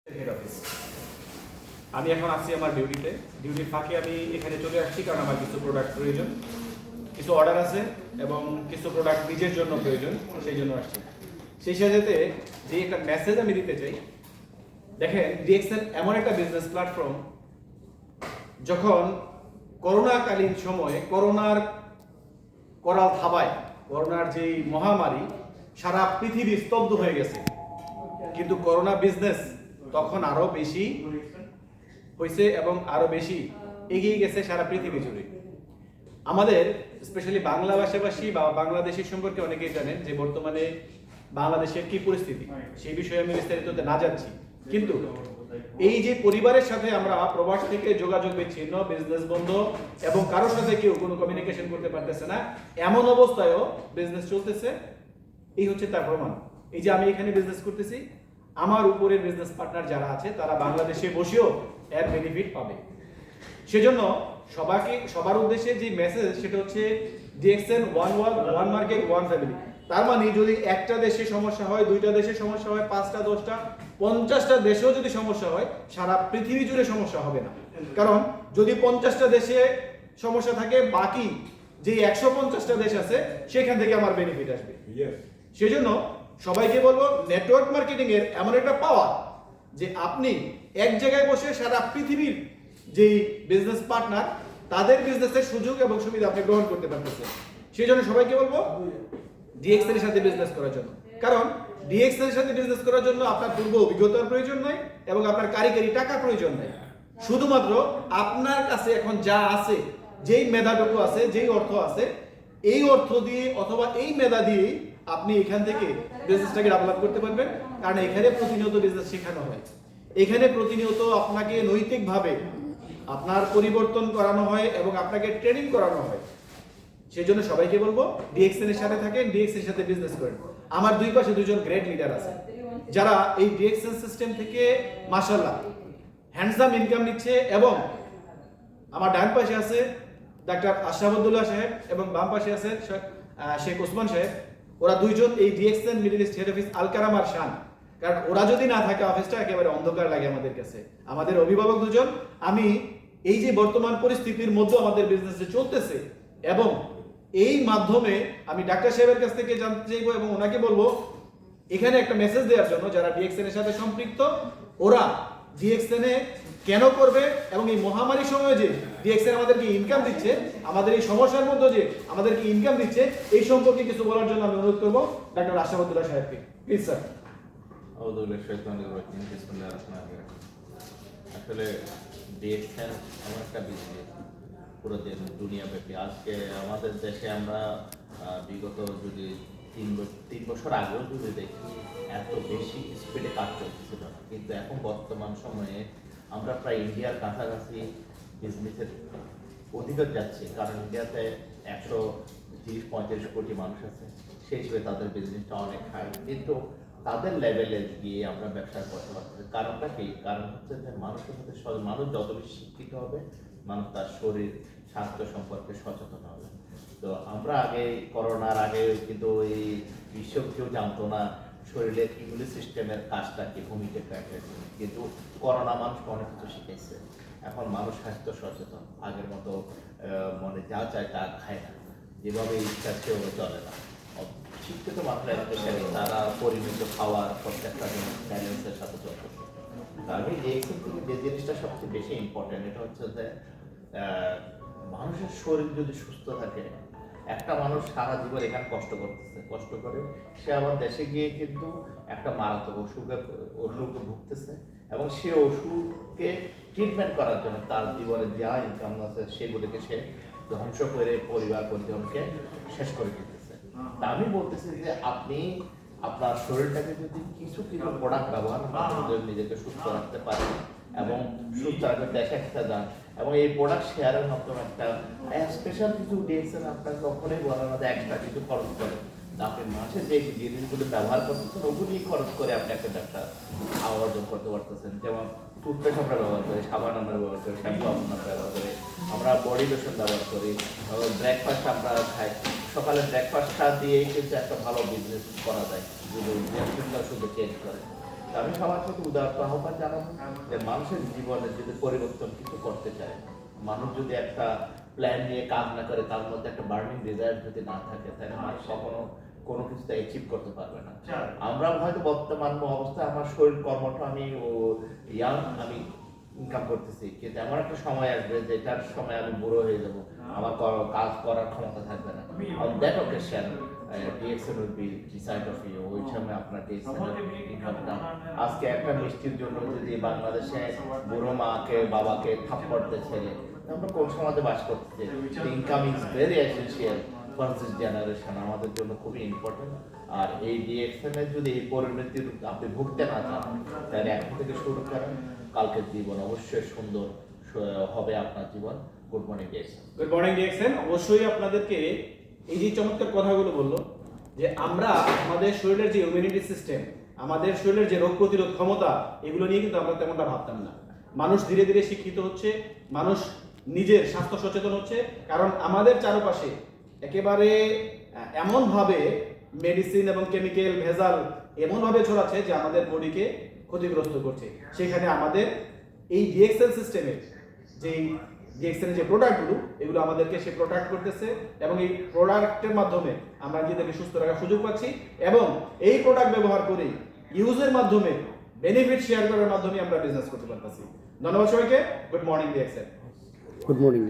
Head office. আমি এখন আছি আমার ডিউটির ফাঁকে আমি এখানে চলে আসছি কারণ আমার কিছু প্রোডাক্ট প্রয়োজন, কিছু অর্ডার আছে এবং কিছু প্রোডাক্ট নিজের জন্য প্রয়োজন, সেই জন্য আসছি। সেই সাথে যে একটা মেসেজ আমি দিতে চাই, দেখেন ডিএক্সএন এমন একটা বিজনেস প্ল্যাটফর্ম, যখন করোনাকালীন সময়ে করোনার করাল থাবায়, করোনার যেই মহামারী সারা পৃথিবী স্তব্ধ হয়ে গেছে, কিন্তু করোনা বিজনেস তখন আরো বেশি হয়েছে এবং আরো বেশি এগিয়ে গেছে সারা পৃথিবী জুড়ে। আমাদের স্পেশালি বাংলা ভাষাভাষী বা বাংলাদেশী সম্পর্কে অনেকেই জানেন যে বর্তমানে বাংলাদেশের কি পরিস্থিতি, সেই বিষয়ে আমি বিস্তারিত না যাচ্ছি, কিন্তু এই যে পরিবারের সাথে আমরা প্রবাস থেকে যোগাযোগ বিচ্ছিন্ন, বিজনেস বন্ধ এবং কারোর সাথে কেউ কোনো কমিউনিকেশন করতে পারতেছে না, এমন অবস্থায়ও বিজনেস চলতেছে। এই হচ্ছে তার প্রমাণ। এই যে আমি এখানে বিজনেস করতেছি, আমার উপরের বিজনেস পার্টনার যারা আছে তারা বাংলাদেশে বসেও এর বেনিফিট পাবে। সেজন্য সবার উদ্দেশ্যে যে মেসেজ, সেটা হচ্ছে DXN one world, one market, one family. তার মানে যদি একটা দেশে সমস্যা হয়, দুইটা দেশে সমস্যা হয়, 5টা 10টা 50টা দেশেও যদি সমস্যা হয়, সারা পৃথিবী জুড়ে সমস্যা হবে না। কারণ যদি 50টা দেশে সমস্যা থাকে, বাকি যে 150টা দেশ আছে সেখান থেকে আমার বেনিফিট আসবে। সেজন্য সবাইকে বলবো, নেটওয়ার্ক মার্কেটিং এর এমন একটা পাওয়ার যে আপনি এক জায়গায় বসে সারা পৃথিবীর যে বিজনেস পার্টনার তাদের বিজনেসের সুযোগ এবং সুবিধা আপনি গ্রহণ করতে পারতেছেন। সেই জন্য সবাইকে বলবো ডিএক্সএন এর সাথে বিজনেস করার জন্য। কারণ ডিএক্সএন এর সাথে বিজনেস করার জন্য আপনার পূর্ব অভিজ্ঞতার প্রয়োজন নাই এবং আপনার কারিগরি টাকার প্রয়োজন নাই। শুধুমাত্র আপনার কাছে এখন যা আছে, যেই মেধাটুকু আছে, যেই অর্থ আছে, এই অর্থ দিয়ে অথবা এই মেধা দিয়ে আপনি এখান থেকে বিজনেসটাকে ডেভেলপ করতে পারবেন। কারণ এখানে প্রতিনিয়ত বিজনেস শেখানো হয়, এখানে প্রতিনিয়ত আপনাকে নৈতিকভাবে আপনার পরিবর্তন করানো হয় এবং আপনাকে ট্রেনিং করানো হয়। সেই জন্য সবাইকে বলবো ডিএক্সএন এর সাথে থাকেন, ডিএক্সএন এর সাথে বিজনেস করেন। আমার দুই পাশে দুজন গ্রেট লিডার আছে যারা এই ডিএক্সএন সিস্টেম থেকে মাশাআল্লাহ হ্যান্ডসাম ইনকাম নিচ্ছে, এবং আমার ডান পাশে আছে ডাক্তার আশরাফুদ্দৌলা সাহেব এবং বাম পাশে আছে শেখ ওসমান সাহেব। ওরা দুইজন এই DXN Middle East head office Al Karam আর শান। কারণ ওরা যদি না থাকে অফিসটা একেবারে অন্ধকার লাগে আমাদের কাছে। আমাদের অভিভাবক দুজন, আমি এই যে বর্তমান পরিস্থিতির মধ্যে আমাদের বিজনেস চলতেছে, এবং এই মাধ্যমে আমি ডাক্তার সাহেবের কাছ থেকে জানতে চাইবো এবং ওনাকে বলবো এখানে একটা মেসেজ দেওয়ার জন্য যারা ডিএক্সএন এর সাথে সম্পৃক্ত, ওরা ডিএক্সএন এ কেন করবে এবং এই মহামারীর সময় যে ডিএক্সএন আমাদেরকে ইনকাম দিচ্ছে, আমাদের এই সমস্যার মধ্যে যে আমাদেরকে ইনকাম দিচ্ছে, এই সম্পর্কে কিছু বলার জন্য আমি অনুরোধ করবো ডাক্তার আশরাফুদ্দৌলা সাহেবকে। Please sir. আসলে ডিএক্সএন এমন একটা বিজনেস পুরো দুনিয়াব্যাপী। আজকে আমাদের দেশে আমরা বিগত যদি 3 বছর আগেও যদি দেখি, এত বেশি স্পিডে কাজ চলতেছিল না, কিন্তু এখন বর্তমান সময়ে আমরা প্রায় ইন্ডিয়ার কাছাকাছি বিজনেসের অধিকার যাচ্ছি। কারণ ইন্ডিয়াতে 130-35 কোটি মানুষ আছে, সেই হিসেবে তাদের বিজনেসটা অনেক হাই, কিন্তু তাদের লেভেলে গিয়ে আমরা ব্যবসা করতে পারছি। কারণটা কি? কারণ হচ্ছে যে মানুষের মধ্যে মানুষ যত বেশি শিক্ষিত হবে, মানুষ তার শরীর স্বাস্থ্য সম্পর্কে সচেতন হবে। তো আমরা আগে করোনার আগে কিন্তু এই বিশ্ব কেউ জানতো না শরীরের ইমিউনি সিস্টেমের কাজটা কি, ভূমিকা কি, কিন্তু করোনা মানুষকে অনেক কিছু শিখেছে। এখন মানুষ স্বাস্থ্য সচেতন, আগের মতো মনে যা চায় তা খায় না, যেভাবে ইচ্ছা সেভাবে চলে না। শিক্ষিত মানুষরা স্পেশালি তারা পরিমিত খাওয়ার প্রত্যেকটা ব্যালেন্সের সাথে চলতেছে। আমি ডিএক্সএন থেকে যে জিনিসটা সবচেয়ে বেশি ইম্পর্টেন্ট, এটা হচ্ছে যে মানুষের শরীর যদি সুস্থ থাকে, একটা মানুষ সারা জীবন এখানে কষ্ট করে সে আবার দেশে গিয়ে কিন্তু একটা মারাত্মক অসুখে ভুগতেছে, এবং সে ওষুধকে ট্রিটমেন্ট করার জন্য তার জীবনে যা ইনকাম আছে সেগুলিকে সে ধ্বংস করে পরিবার পরিজনকে শেষ করে দিতেছে। তা আমি বলতেছি যে আপনি আপনার শরীরটাকে যদি কিছু প্রোডাক্ট ব্যবহার করে নিজেকে সুস্থ রাখতে পারেন এবং সুস্থ রাখতে দেশে একটা যান, এবং এই প্রোডাক্ট শেয়ারের মাধ্যমে একটা স্পেশাল কিছু ডিএক্সএন আপনার কখনোই বলার মধ্যে এক্সট্রা কিছু খরচ করে, আপনি মাসে যে জিনিসগুলো ব্যবহার করতেছেন ওগুলি খরচ করে আপনি একটা ব্যবসা অর্জন করতে পারতেছেন। যেমন টুথপেস্ট আমরা ব্যবহার করি, সাবান আমরা ব্যবহার করি, শ্যাম্পু আমরা ব্যবহার করি, আমরা বডি লোশন ব্যবহার করি, ব্রেকফাস্ট আমরা খাই। সকালে ব্রেকফাস্টটা দিয়েই কিন্তু একটা ভালো বিজনেস করা যায় যদি শুধু চেঞ্জ করে। আমি সবার সাথে উদারতা আহ্বান জানাবো যে মানুষের জীবনে যদি পরিবর্তন কিছু করতে চায়, মানুষ যদি একটা প্ল্যান নিয়ে কাজ না করে, তার মধ্যে একটা বার্নিং ডিজায়ার যদি না থাকে, তাহলে মানুষ কখনো কোনো কিছুতে অ্যাচিভ করতে পারবে না। আমরা হয়তো বর্তমান অবস্থায় আমার শরীর কর্মটা আমি ইয়াং, আমি ইনকাম করতেছি, কিন্তু এমন একটা সময় আসবে যেটার সময় আমি বুড়ো হয়ে যাব, আমার কাজ করার ক্ষমতা থাকবে না। On that occasion, DXN will be beside of you. ওই সময় আপনার DXN ইনকামটা, আজকে একটা মিষ্টির জন্য যদি বাংলাদেশে বুড়ো মাকে বাবাকে থাপ্পড় ছেড়ে আমরা কোন সমাজে বাস করতেছি? Income is very essential for this generation, আমাদের জন্য খুবই ইম্পর্টেন্ট। আর এই ডিএক্সএন এর যদি এই পরিণতির আপনি ভুগতে না চান, তাহলে এখন থেকে শুরু করেন, কালকের জীবন অবশ্যই সুন্দর হবে আপনার জীবন। Good morning DXN. Good morning DXN অবশ্যই আপনাদেরকে এই যে চমৎকার কথাগুলো বললো যে আমরা আমাদের শরীরের যে ইমিউনিটি সিস্টেম, আমাদের শরীরের যে রোগ প্রতিরোধ ক্ষমতা, এগুলো নিয়ে কিন্তু আমরা তেমনটা ভাবতাম না। মানুষ ধীরে ধীরে শিক্ষিত হচ্ছে, মানুষ নিজের স্বাস্থ্য সচেতন হচ্ছে, কারণ আমাদের চারপাশে একেবারে এমনভাবে মেডিসিন এবং কেমিক্যাল ভেজাল এমনভাবে ছড়াচ্ছে যে আমাদের বডিকে ক্ষতিগ্রস্ত করছে। সেখানে আমাদের এই ডিএক্সএল সিস্টেমের যে প্রোডাক্টগুলো, এগুলো আমাদেরকে সে প্রোডাক্ট করতেছে এবং এই প্রোডাক্টের মাধ্যমে আমরা নিজেদেরকে সুস্থ রাখার সুযোগ পাচ্ছি এবং এই প্রোডাক্ট ব্যবহার করে ইউজের মাধ্যমে বেনিফিট শেয়ার করার মাধ্যমে আমরা বিজনেস করতে পারতেছি। ধন্যবাদ সবাইকে। Good morning DXL. Good morning.